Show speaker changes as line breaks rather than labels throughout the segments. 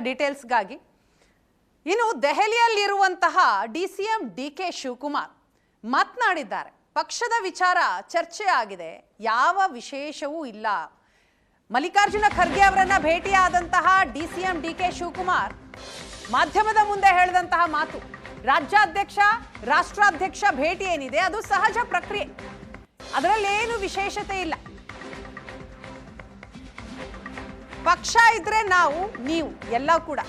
ಡೀಟೇಲ್ಸ್ಗಾಗಿ ಇನ್ನು ದೆಹಲಿಯಲ್ಲಿರುವಂತಹ DCM DK Shivakumar ಮಾತನಾಡಿದ್ದಾರೆ. ಪಕ್ಷದ ವಿಚಾರ ಚರ್ಚೆ ಆಗಿದೆ, ಯಾವ ವಿಶೇಷವೂ ಇಲ್ಲ. ಮಲ್ಲಿಕಾರ್ಜುನ ಖರ್ಗೆ ಅವರನ್ನ ಭೇಟಿಯಾದಂತಹ ಡಿಸಿಎಂ ಡಿಕೆ ಶಿವಕುಮಾರ್ ಮಾಧ್ಯಮದ ಮುಂದೆ ಹೇಳಿದಂತಹ ಮಾತು, ರಾಜ್ಯಾಧ್ಯಕ್ಷ ರಾಷ್ಟ್ರಾಧ್ಯಕ್ಷ ಭೇಟಿ ಏನಿದೆ ಅದು ಸಹಜ ಪ್ರಕ್ರಿಯೆ, ಅದರಲ್ಲೇನು ವಿಶೇಷತೆ ಇಲ್ಲ. ಪಕ್ಷ ಇದ್ರೆ ನಾವು ನೀವು ಎಲ್ಲ ಕೂಡ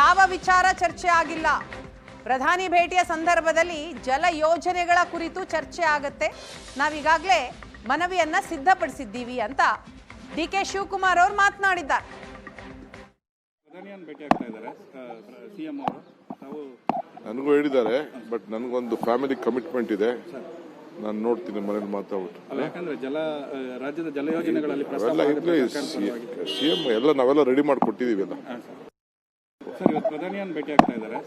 ಯಾವ ವಿಚಾರ ಚರ್ಚೆ ಆಗಿಲ್ಲ. ಪ್ರಧಾನಿ ಭೇಟಿಯ ಸಂದರ್ಭದಲ್ಲಿ ಜಲ ಯೋಜನೆಗಳ ಕುರಿತು ಚರ್ಚೆ ಆಗತ್ತೆ, ನಾವೀಗಾಗಲೇ ಮನವಿಯನ್ನ ಸಿದ್ಧಪಡಿಸಿದ್ದೀವಿ ಅಂತ ಡಿಕೆ ಶಿವಕುಮಾರ್ ಅವರು ಮಾತನಾಡಿದ್ದಾರೆ.
ನನಗೂ ಹೇಳಿದ್ದಾರೆ, ಬಟ್ ನನಗೊಂದು ಫ್ಯಾಮಿಲಿ ಕಮಿಟ್ಮೆಂಟ್ ಇದೆ, ನಾನು ನೋಡ್ತೀನಿ ಮನೇಲಿ ಮಾತಾಡ್ಬಿಟ್ಟು.
ಯಾಕಂದ್ರೆ ರಾಜ್ಯದ ಜಲ ಯೋಜನೆಗಳಲ್ಲಿ
ಸಿಎಂ ಎಲ್ಲ ನಾವೆಲ್ಲ ರೆಡಿ ಮಾಡಿ ಕೊಟ್ಟಿದೀವಿ ಎಲ್ಲ.
ಸರ್, ಇವತ್ತು ಪ್ರಧಾನಿಯನ್ನು ಭೇಟಿ ಆಗ್ತಾ ಇದ್ದಾರೆ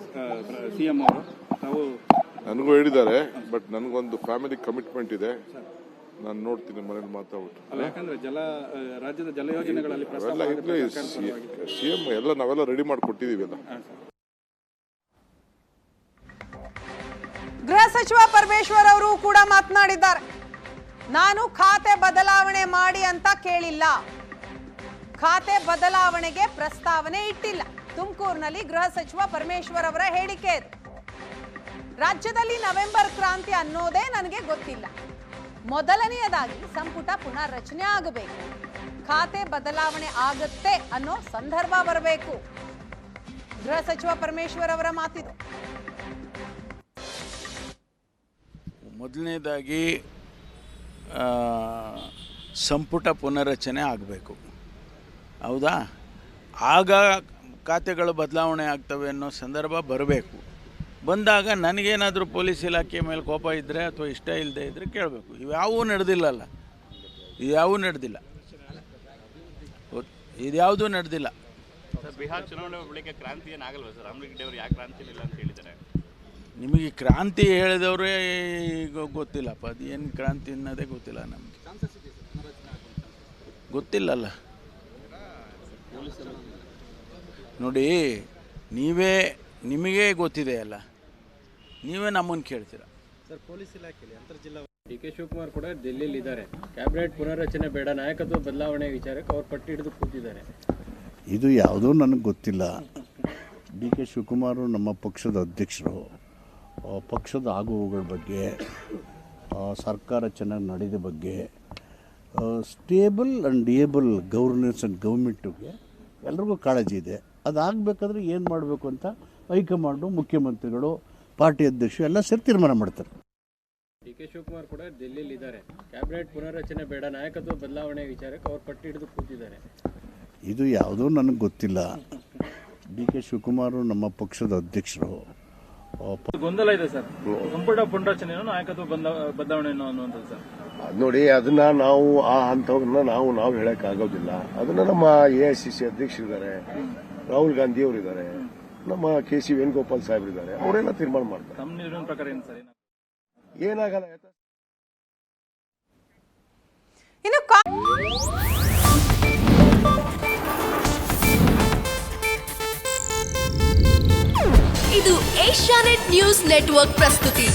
ಸಿಎಂ ಅವರು. ತಾವು
ನನಗೂ ಹೇಳಿದ್ದಾರೆ, ಬಟ್ ನನಗೊಂದು ಫ್ಯಾಮಿಲಿ ಕಮಿಟ್ಮೆಂಟ್ ಇದೆ, ನಾನು ನೋಡ್ತೀನಿ ಮನೇಲಿ ಮಾತಾಡ್ಬಿಟ್ಟು.
ಯಾಕಂದ್ರೆ ರಾಜ್ಯದ ಜಲ ಯೋಜನೆಗಳಲ್ಲಿ
ಸಿಎಂ ಎಲ್ಲ ನಾವೆಲ್ಲ ರೆಡಿ ಮಾಡಿ ಕೊಟ್ಟಿದೀವಿ ಎಲ್ಲ.
ಗೃಹ ಸಚಿವ ಪರಮೇಶ್ವರ್ ಅವರು ಕೂಡ ಮಾತನಾಡಿದ್ದಾರೆ. ನಾನು ಖಾತೆ ಬದಲಾವಣೆ ಮಾಡಿ ಅಂತ ಕೇಳಿಲ್ಲ, ಖಾತೆ ಬದಲಾವಣೆಗೆ ಪ್ರಸ್ತಾವನೆ ಇಟ್ಟಿಲ್ಲ. ತುಮಕೂರಿನಲ್ಲಿ ಗೃಹ ಸಚಿವ ಪರಮೇಶ್ವರ್ ಅವರ ಹೇಳಿಕೆ ಇದೆ. ರಾಜ್ಯದಲ್ಲಿ ನವೆಂಬರ್ ಕ್ರಾಂತಿ ಅನ್ನೋದೇ ನನಗೆ ಗೊತ್ತಿಲ್ಲ. ಮೊದಲನೆಯದಾಗಿ ಸಂಪುಟ ಪುನರ್ರಚನೆ ಆಗಬೇಕು, ಖಾತೆ ಬದಲಾವಣೆ ಆಗತ್ತೆ ಅನ್ನೋ ಸಂದರ್ಭ ಬರಬೇಕು. ಗೃಹ ಸಚಿವ ಪರಮೇಶ್ವರ್ ಅವರ ಮಾತಿದು.
ಮೊದಲನೇದಾಗಿ ಸಂಪುಟ ಪುನರ್ರಚನೆ ಆಗಬೇಕು, ಹೌದಾ? ಆಗ ಖಾತೆಗಳು ಬದಲಾವಣೆ ಆಗ್ತವೆ ಅನ್ನೋ ಸಂದರ್ಭ ಬರಬೇಕು. ಬಂದಾಗ ನನಗೇನಾದರೂ ಪೊಲೀಸ್ ಇಲಾಖೆ ಮೇಲೆ ಕೋಪ ಇದ್ದರೆ ಅಥವಾ ಇಷ್ಟ ಇಲ್ಲದೆ ಇದ್ದರೆ ಕೇಳಬೇಕು. ಇವ್ಯಾವೂ ನಡೆದಿಲ್ಲಲ್ಲ, ಇದ್ಯಾವೂ ನಡೆದಿಲ್ಲ, ಇದ್ಯಾವುದೂ ನಡೆದಿಲ್ಲ.
ಬಿಹಾರ್ ಚುನಾವಣೆ ಬಳಿಕ ಕ್ರಾಂತಿ ಏನಾಗಲ್ವ ಸರ್? ರಾಮಲಿಂಗ ಅವರು ಯಾಕೆ ಕ್ರಾಂತಿ ಇಲ್ಲ ಅಂತ ಹೇಳಿದ್ದಾರೆ.
ನಿಮಗೆ ಕ್ರಾಂತಿ ಹೇಳಿದವರೇ ಈಗ ಗೊತ್ತಿಲ್ಲಪ್ಪ, ಅದು ಏನು ಕ್ರಾಂತಿ ಅನ್ನೋದೇ ಗೊತ್ತಿಲ್ಲ ನಮಗೆ, ಗೊತ್ತಿಲ್ಲಲ್ಲ. ನೋಡಿ, ನಿಮಗೆ ಗೊತ್ತಿದೆ ಅಲ್ಲ, ನೀವೇ ನಮ್ಮನ್ನು ಕೇಳ್ತೀರಾ.
ಸರ್, ಪೊಲೀಸ್ ಇಲಾಖೆಯಲ್ಲಿ ಅಂತರ್ಜಿಲ್ಲಾ ಡಿಕೆ ಶಿವಕುಮಾರ್ ಕೂಡ ಡೆಲ್ಲಿಯಲ್ಲಿ ಇದ್ದಾರೆ. ಕ್ಯಾಬಿನೆಟ್ ಪುನರ್ರಚನೆ ಬೇಡ, ನಾಯಕತ್ವ ಬದಲಾವಣೆ ವಿಚಾರಕ್ಕೆ ಅವ್ರು ಪಟ್ಟಿ ಹಿಡಿದು ಕೂತಿದ್ದಾರೆ.
ಇದು ಯಾವುದೂ ನನಗೆ ಗೊತ್ತಿಲ್ಲ. ಡಿ ಕೆ ಶಿವಕುಮಾರ್ ನಮ್ಮ ಪಕ್ಷದ ಅಧ್ಯಕ್ಷರು. ಪಕ್ಷದ ಆಗುವುಗಳ ಬಗ್ಗೆ, ಸರ್ಕಾರ ಚೆನ್ನಾಗಿ ನಡೆದ ಬಗ್ಗೆ, stable and able governance and ಗೌರ್ಮೆಂಟಿಗೆ ಎಲ್ರಿಗೂ ಕಾಳಜಿ ಇದೆ. ಅದಾಗಬೇಕಾದ್ರೆ ಏನು ಮಾಡಬೇಕು ಅಂತ ಹೈಕಮಾಂಡು, ಮುಖ್ಯಮಂತ್ರಿಗಳು, ಪಾರ್ಟಿ ಅಧ್ಯಕ್ಷರು ಎಲ್ಲ ಸೇರಿ ತೀರ್ಮಾನ ಮಾಡ್ತಾರೆ.
ಡಿ ಕೆ ಶಿವಕುಮಾರ್ ಕೂಡ ಡೆಲ್ಲಿಯಲ್ಲಿ ಇದ್ದಾರೆ. ಕ್ಯಾಬಿನೆಟ್ ಪುನರ್ರಚನೆ ಬೇಡ, ನಾಯಕತ್ವ ಬದಲಾವಣೆ ವಿಚಾರಕ್ಕೆ ಅವ್ರು ಪಟ್ಟಿ ಹಿಡಿದು ಕೂತಿದ್ದಾರೆ.
ಇದು ಯಾವುದೂ ನನಗೆ ಗೊತ್ತಿಲ್ಲ. ಡಿ ಕೆ ಶಿವಕುಮಾರ್ ನಮ್ಮ ಪಕ್ಷದ ಅಧ್ಯಕ್ಷರು.
ಗೊಂದಲ ಇದೆ ಸರ್, ಸಂಪುಟ ಪುನರ್ರಚನೆ ನಾಯಕತ್ವ ಬದಲಾವಣೆ ಅನ್ನುವಂಥದ್ದು ಸರ್.
ನೋಡಿ, ಅದನ್ನ ನಾವು ಆ ಹಂತವನ್ನ ನಾವು ಹೇಳಕ್ ಆಗೋದಿಲ್ಲ. ಅದನ್ನ ನಮ್ಮ AICC ಅಧ್ಯಕ್ಷರಿದ್ದಾರೆ, ರಾಹುಲ್ ಗಾಂಧಿ ಅವರಿದ್ದಾರೆ, ನಮ್ಮ KC ವೇಣುಗೋಪಾಲ್ ಸಾಹೇಬ್ರಿದ್ದಾರೆ, ಅವರೆಲ್ಲ ತೀರ್ಮಾನ ಮಾಡ್ತಾರೆ.
ತಮ್ಮ ನಿರ್ಣಯ ಪ್ರಕಾರ ಏನು ಸರ್?
ಏನಾಗಲ್ಲ.
ಇನ್ನು
ಇದು ಏಷ್ಯಾನೆಟ್ ನ್ಯೂಸ್ ನೆಟ್ವರ್ಕ್ ಪ್ರಸ್ತುತಿ.